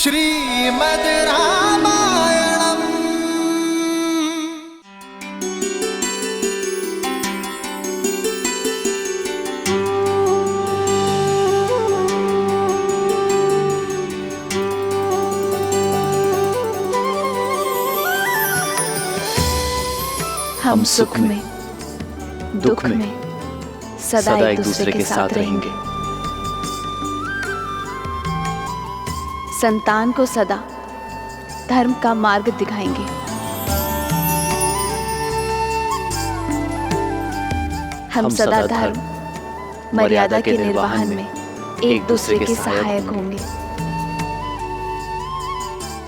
श्रीमद् रामायणम्। हम सुख में दुख में सदा एक दूसरे के साथ रहेंगे। संतान को सदा धर्म का मार्ग दिखाएंगे। हम सदा धर्म मर्यादा के निर्वहन में एक दूसरे के सहायक होंगे।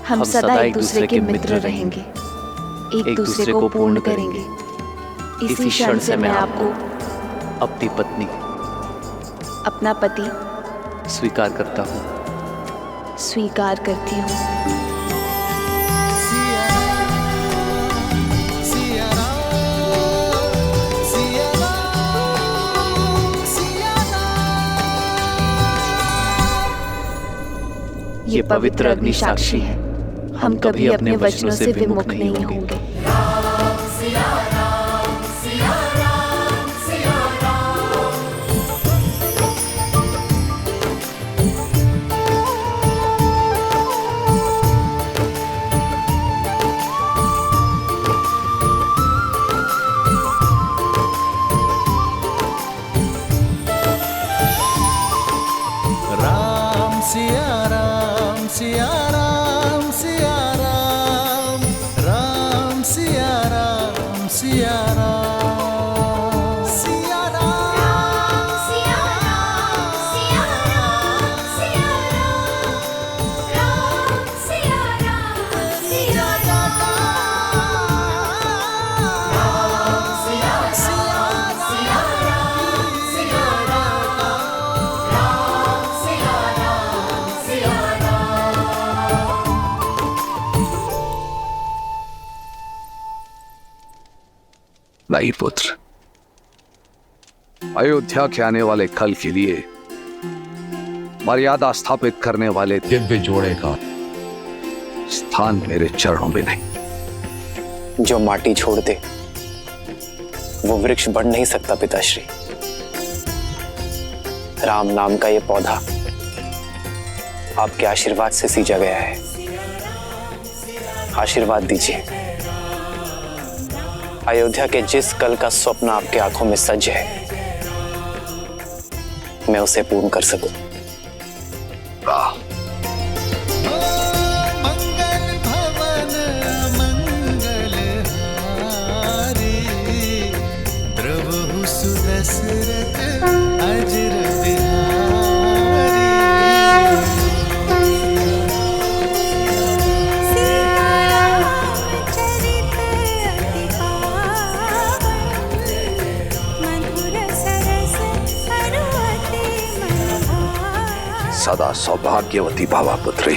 हम सदा एक दूसरे के मित्र रहेंगे, एक दूसरे को पूर्ण करेंगे। इसी क्षण से मैं आपको अपनी पत्नी अपना पति स्वीकार करता हूँ। स्वीकार करती हूँ। ये पवित्र अग्नि साक्षी है, हम कभी अपने वचनों से विमुख नहीं होंगे। नहीं पुत्र, अयोध्या के आने वाले कल के लिए मर्यादा स्थापित करने वाले दिव्य जोड़े का स्थान मेरे चरणों में नहीं। जो माटी छोड़ दे वो वृक्ष बढ़ नहीं सकता पिताश्री। राम नाम का ये पौधा आपके आशीर्वाद से सींचा गया है। आशीर्वाद दीजिए, अयोध्या के जिस कल का स्वप्न आपके आंखों में सज है, मैं उसे पूर्ण कर सकूं। मंगल भवन मंगल हारी, द्रवहु सुदशरथ अजर सदा सौभाग्यवती भावा पुत्री।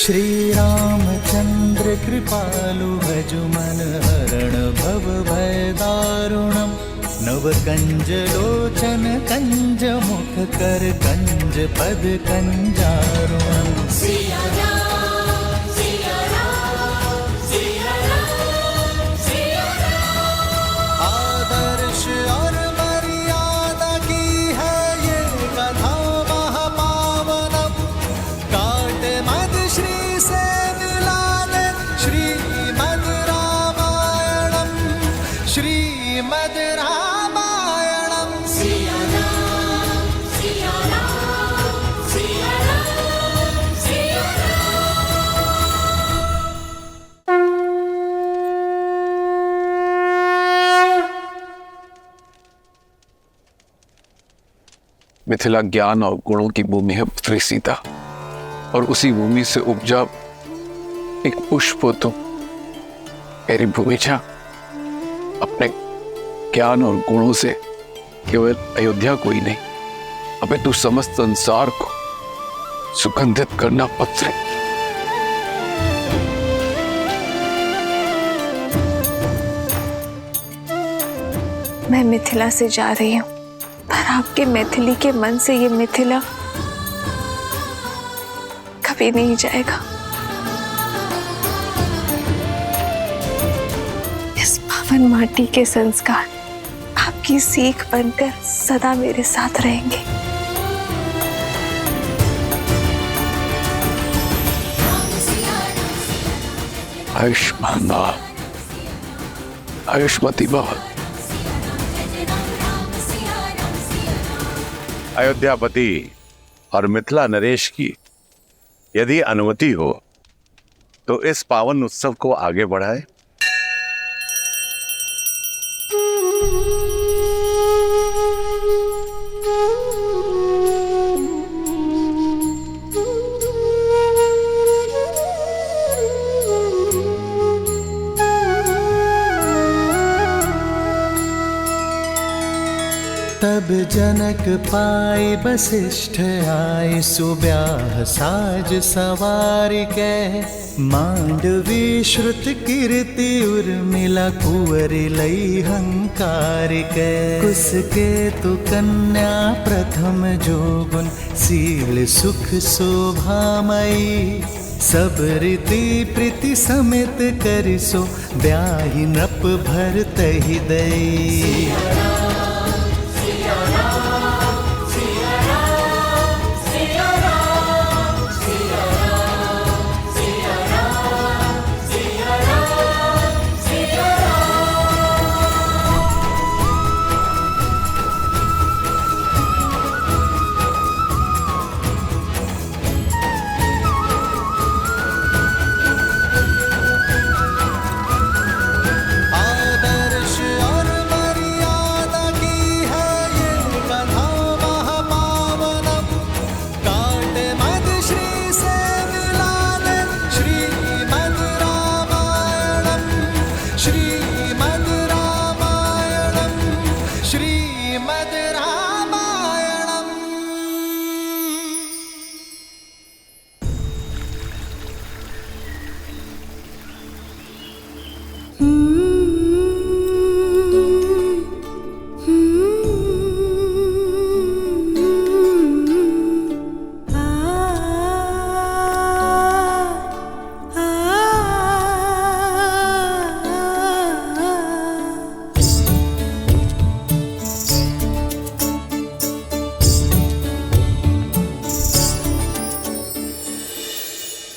श्री रामचंद्र कृपालु भजु मन हरण भव भय दारुणम। नव कंज लोचन कंज मुख कर कंज पद कंजारुणम। श्रीमद् रामायणम्। मिथिला ज्ञान और गुणों की भूमि है पुत्री सीता, और उसी भूमि से उपजा एक पुष्प हो तुम। मेरी भूमिजा अपने ज्ञान और गुणों से केवल अयोध्या को ही नहीं, अपितु समस्त संसार को सुगंधित करना पत्र। मैं मिथिला से जा रही हूँ, पर आपके मैथिली के मन से ये मिथिला कभी नहीं जाएगा। इस पावन माटी के संस्कार आपकी सीख बनकर सदा मेरे साथ रहेंगे। आयुष्मान भव, आयुष्मती भव। अयोध्यापति और मिथिला नरेश की यदि अनुमति हो तो इस पावन उत्सव को आगे बढ़ाए। तब जनक पाए वशिष्ठ आए, सुब्याह साज सवार के। मांडवी श्रुत कीर्ति उर्मिला, कुंवर लई हंकार के। कुसके तु कन्या प्रथम जोगुन, शील सुख शोभामयी। सब रीति प्रीति समेत करिसो, ब्याहि नृप भरत हृदय।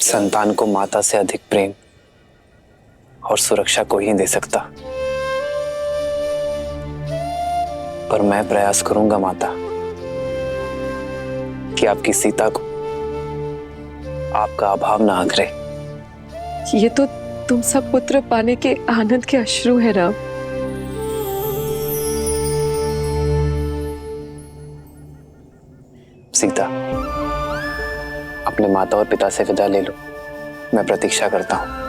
संतान को माता से अधिक प्रेम और सुरक्षा कोई नहीं दे सकता, पर मैं प्रयास करूंगा माता कि आपकी सीता को आपका अभाव ना आकरे। ये तो तुम सब पुत्र पाने के आनंद के अश्रु है राम। सीता, अपने माता और पिता से विदा ले लो, मैं प्रतीक्षा करता हूं।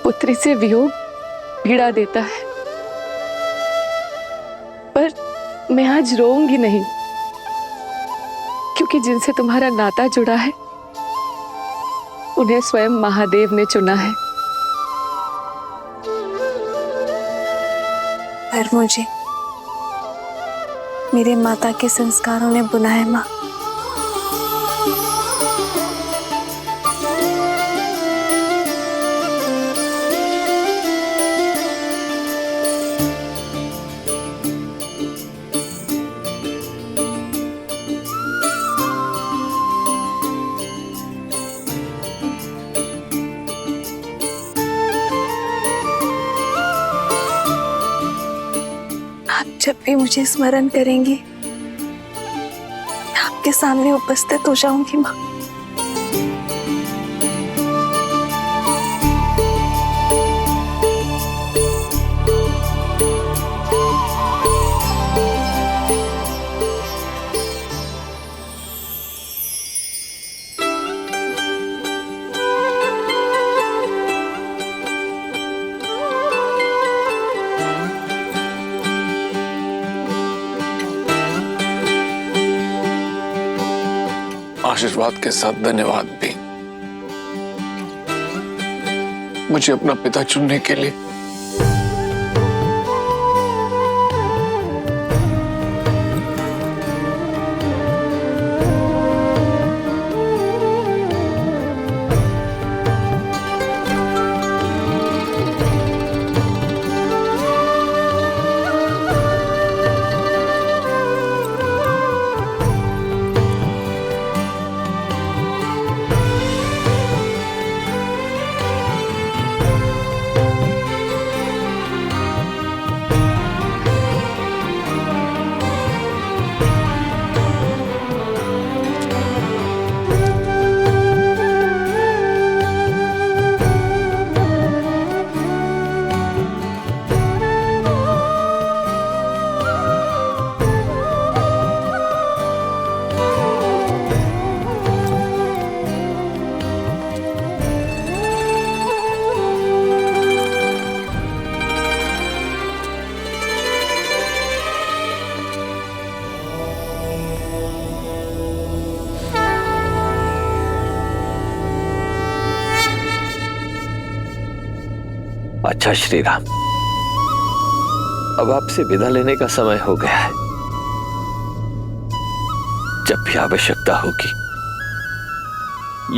पुत्री से वियोग पीड़ा देता है, पर मैं आज रोऊंगी नहीं, क्योंकि जिनसे तुम्हारा नाता जुड़ा है उन्हें स्वयं महादेव ने चुना है। पर मुझे मेरे माता के संस्कारों ने बुलाया माँ। जब भी मुझे स्मरण करेंगी, मैं आपके सामने उपस्थित हो जाऊंगी माँ। आशीर्वाद के साथ धन्यवाद भी, मुझे अपना पिता चुनने के लिए। अच्छा श्री राम, अब आपसे विदा लेने का समय हो गया है। जब भी आवश्यकता होगी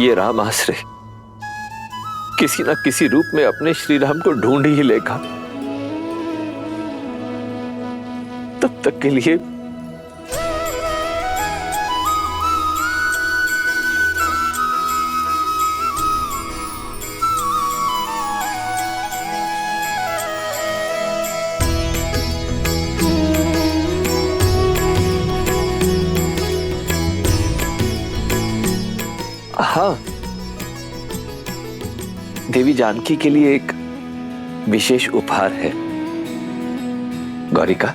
ये राम आश्रय किसी न किसी रूप में अपने श्री राम को ढूंढ ही लेगा। तब तक के लिए हाँ, देवी जानकी के लिए एक विशेष उपहार है। गौरिका,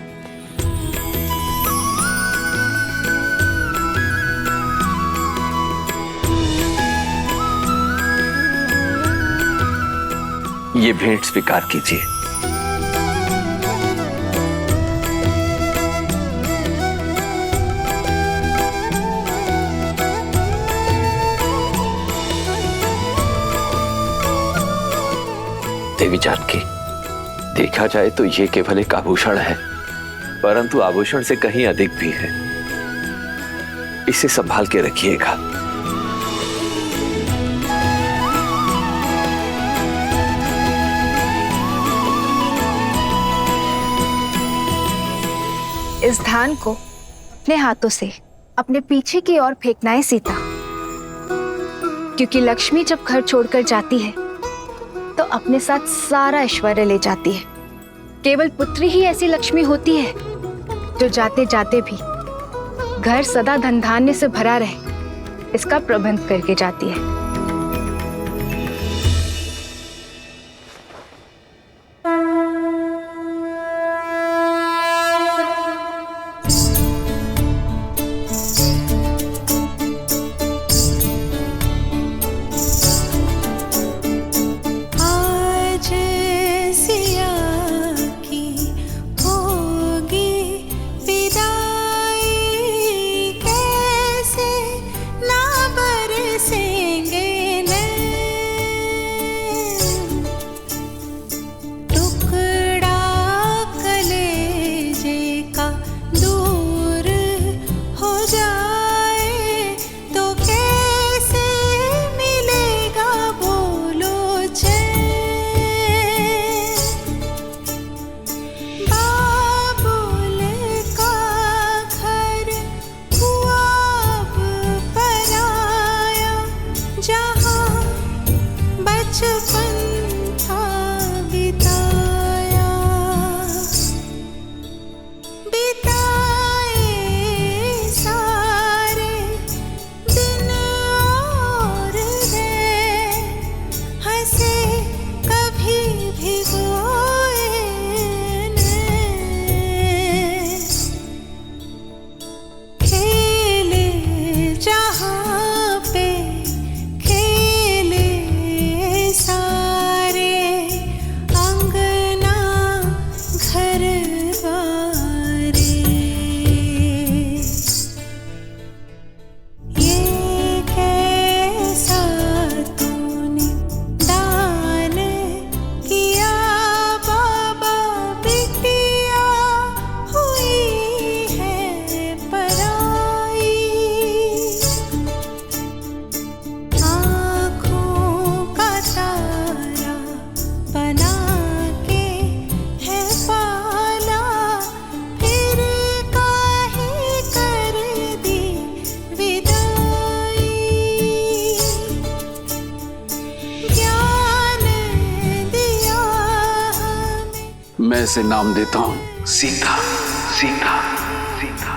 ये भेंट स्वीकार कीजिए। देवी जानकी, देखा जाए तो ये केवल एक आभूषण है, परंतु आभूषण से कहीं अधिक भी है। इसे संभाल के रखिएगा। इस धान को अपने हाथों से अपने पीछे की ओर फेंकना है सीता, क्योंकि लक्ष्मी जब घर छोड़कर जाती है तो अपने साथ सारा ऐश्वर्य ले जाती है। केवल पुत्री ही ऐसी लक्ष्मी होती है जो जाते जाते भी घर सदा धन धान्य से भरा रहे, इसका प्रबंध करके जाती है। ना बरसेंगे हृदय से नाम देता हूं, सीता सीता सीता।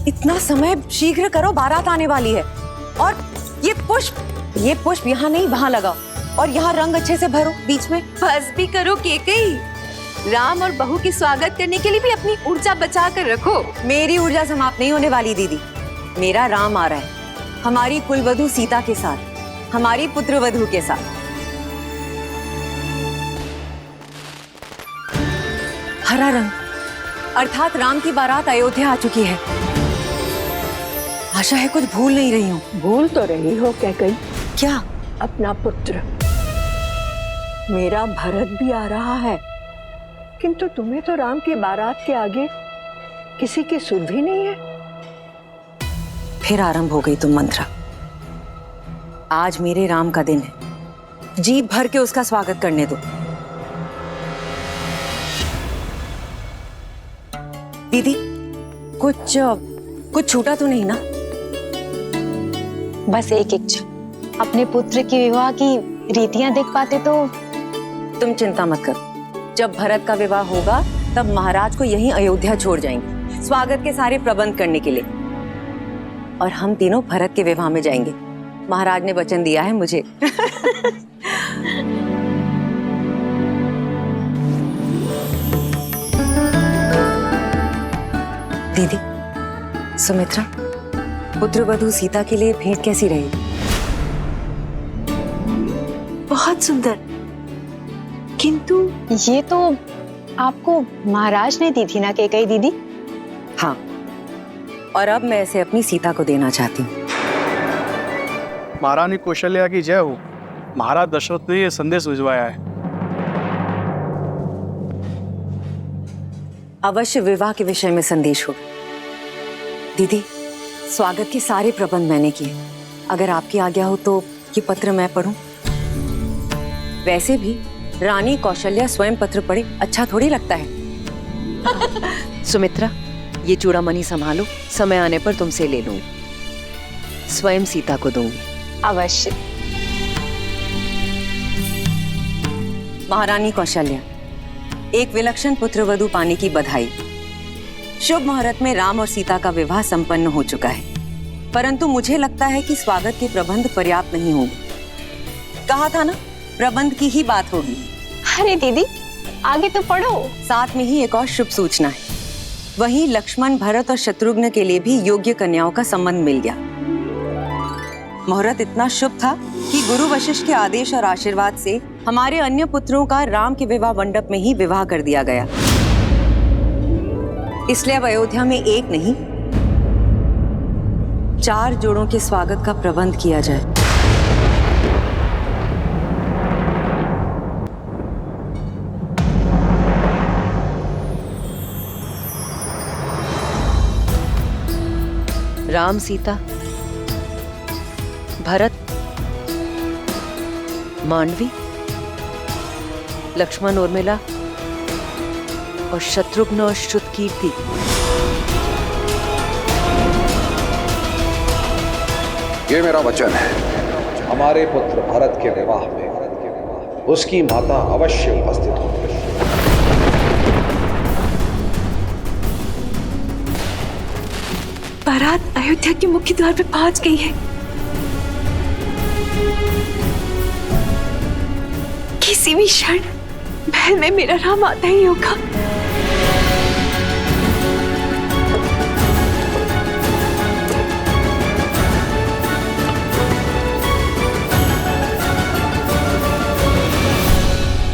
इतना समय शीघ्र करो, बारात आने वाली है। और ये पुष्प यहाँ नहीं वहाँ लगाओ, और यहाँ रंग अच्छे से भरो बीच में। बस भी करो केकई। राम और बहू की स्वागत करने के लिए भी अपनी ऊर्जा बचा कर रखो। मेरी ऊर्जा समाप्त नहीं होने वाली दीदी। मेरा राम आ रहा है हमारी कुलवधू सीता के साथ, हमारी पुत्रवधू के साथ। हरा रंग अर्थात राम की बारात अयोध्या आ चुकी है। आशा है कुछ भूल नहीं रही हूँ। भूल तो रही हो कैकई। क्या? अपना पुत्र। मेरा भरत भी आ रहा है, किंतु तुम्हें तो राम की बारात के आगे किसी की सुध भी नहीं है। फिर आरंभ हो गई तुम मंत्रा। आज मेरे राम का दिन है, जी भर के उसका स्वागत करने दो। दीदी कुछ छूटा तो नहीं ना? बस एक इच्छा, अपने पुत्र के विवाह की रीतियां देख पाते तो। तुम चिंता मत करो, जब भरत का विवाह होगा तब महाराज को यहीं अयोध्या छोड़ जाएंगे स्वागत के सारे प्रबंध करने के लिए, और हम तीनों भरत के विवाह में जाएंगे। महाराज ने वचन दिया है मुझे। दीदी, सुमित्रा, पुत्रवधू सीता के लिए भेंट कैसी रही? बहुत सुंदर, किंतु ये तो आपको महाराज ने दी थी ना केकई दीदी? हाँ, और अब मैं इसे अपनी सीता को देना चाहती हूँ। महारानी कौशल्या की जय हो। महाराज दशरथ ने यह संदेश भिजवाया है। अवश्य विवाह के विषय में संदेश हो। दीदी, स्वागत के सारे प्रबंध मैंने किए। अगर आपकी आज्ञा हो तो ये पत्र मैं पढूं? वैसे भी रानी कौशल्या स्वयं पत्र पढ़े अच्छा थोड़ी लगता है। सुमित्रा, ये चूड़ामणि संभालो, समय आने पर तुमसे ले लूंगी। स्वयं सीता को दूंगी। अवश्य। महारानी कौशल्या, एक विलक्षण पुत्रवधू पाने की बधाई। शुभ मुहूर्त में राम और सीता का विवाह संपन्न हो चुका है, परंतु मुझे लगता है कि स्वागत के प्रबंध पर्याप्त नहीं होंगे। कहा था ना, प्रबंध की ही बात होगी। अरे दीदी, आगे तो पढ़ो। साथ में ही एक और शुभ सूचना है। वहीं लक्ष्मण, भरत और शत्रुघ्न के लिए भी योग्य कन्याओं का संबंध मिल गया। मुहूर्त इतना शुभ था कि गुरु वशिष्ठ के आदेश और आशीर्वाद से हमारे अन्य पुत्रों का राम के विवाह मंडप में ही विवाह कर दिया गया। इसलिए अब अयोध्या में एक नहीं 4 जोड़ों के स्वागत का प्रबंध किया जाए। राम, सीता, भरत, मांडवी, लक्ष्मण, उर्मिला और शत्रुघ्न और श्रुतकीर्ति। ये मेरा वचन है, हमारे पुत्र भरत के विवाह में उसकी माता अवश्य उपस्थित होगी। बारात अयोध्या के मुख्य द्वार पे पहुंच गई है। किसी भी क्षण महल में मेरा राम आता ही होगा।